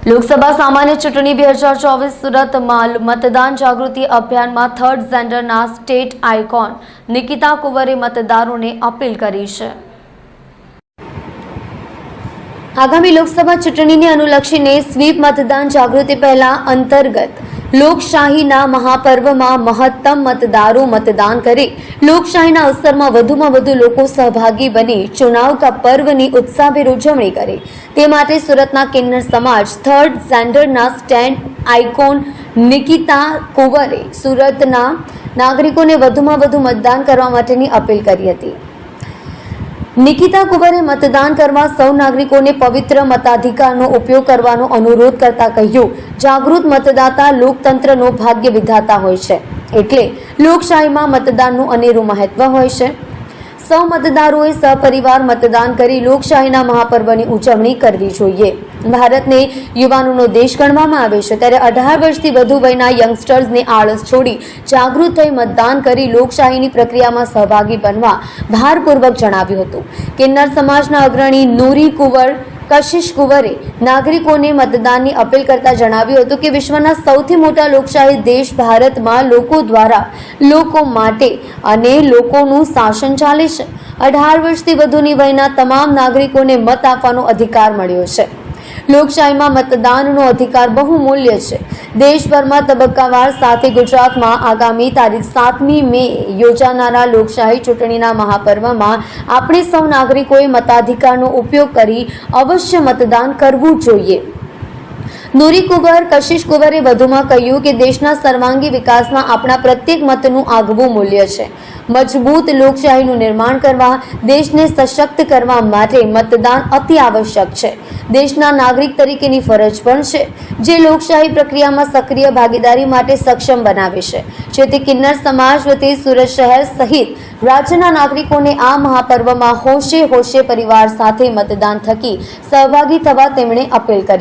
લોકસભા સામાન્ય ચૂંટણી 2024 સુરતમાં મતદાન જાગૃતિ અભિયાનમાં થર્ડ જેન્ડરના સ્ટેટ આઇકોન નિકિતા કુંવરે મતદારોને અપીલ કરી છે। આગામી લોકસભા ચૂંટણીને અનુલક્ષીને સ્વીપ મતદાન જાગૃતિ પહેલા અંતર્ગત લોકશાહીના મહાપર્વમાં મહત્તમ મતદારો મતદાન કરી લોકશાહીના અવસરમાં વધુમાં વધુ લોકો સહભાગી બની ચુનાવ કા પર્વની ઉત્સાહભેર ઉજવણી કરે તે માટે સુરતના કિન્નર સમાજ થર્ડ જેન્ડરના સ્ટેન્ડ આઇકોન નિકિતા કુંવરે સુરતના નાગરિકોને વધુમાં વધુ મતદાન કરવા માટેની અપીલ કરી હતી। નિકિતા કુંવરે મતદાન કરવા સૌ નાગરિકોને પવિત્ર મતાધિકારનો ઉપયોગ કરવાનો અનુરોધ કરતા કહ્યું, જાગૃત મતદાતા લોકતંત્રનો ભાગ્ય વિધાતા હોય છે, એટલે લોકશાહીમાં મતદાનનું અનેરું મહત્વ હોય છે। સૌ મતદારોએ સહપરિવાર મતદાન કરી લોકશાહીના મહાપર્વની ઉજવણી કરવી જોઈએ। ભારતને યુવાનોનો દેશ ગણવામાં આવે છે, ત્યારે 18 વર્ષથી વધુ વયના યંગસ્ટર્સને આળસ છોડી જાગૃત થઈ મતદાન કરી લોકશાહીની પ્રક્રિયામાં સહભાગી બનવા ભારપૂર્વક જણાવ્યું હતું। કિન્નર સમાજના અગ્રણી નૂરી કુંવર કશિશ કુંવરે નાગરિકોને મતદાનની અપીલ કરતા જણાવ્યું હતું કે વિશ્વના સૌથી મોટા લોકશાહી દેશ ભારતમાં લોકો દ્વારા લોકો માટે અને લોકોનું શાસન ચાલે છે। 18 વર્ષથી વધુની વયના તમામ નાગરિકોને મત આપવાનો અધિકાર મળ્યો છે। લોકશાહીમાં મતદાનનો અધિકાર બહુમૂલ્ય છે। દેશભરમાં તબક્કાવાર સાથે ગુજરાતમાં આગામી તારીખ 7મી મે યોજાનારા લોકશાહી ચૂંટણીના મહાપર્વમાં આપણે સૌ નાગરિકોએ મતાધિકારનો ઉપયોગ કરી અવશ્ય મતદાન કરવું જોઈએ। નૂરી કુંવર કશિશ કુંવરે વધુમાં કહ્યું કે દેશના સર્વાંગી વિકાસમાં આપણા પ્રત્યેક મતનું આગવું મૂલ્ય છે। મજબૂત લોકશાહીનું નિર્માણ કરવા, દેશને સશક્ત કરવા માટે મતદાન અતિ આવશ્યક છે। દેશના નાગરિક તરીકેની ફરજ પણ છે, જે લોકશાહી પ્રક્રિયામાં સક્રિય ભાગીદારી માટે સક્ષમ બનાવે છે। જેથી કિન્નર સમાજ વતી સુરત શહેર સહિત રાજ્યના નાગરિકોને આ મહાપર્વમાં હોશે હોશે પરિવાર સાથે મતદાન થકી સહભાગી થવા તેમણે અપીલ કરી।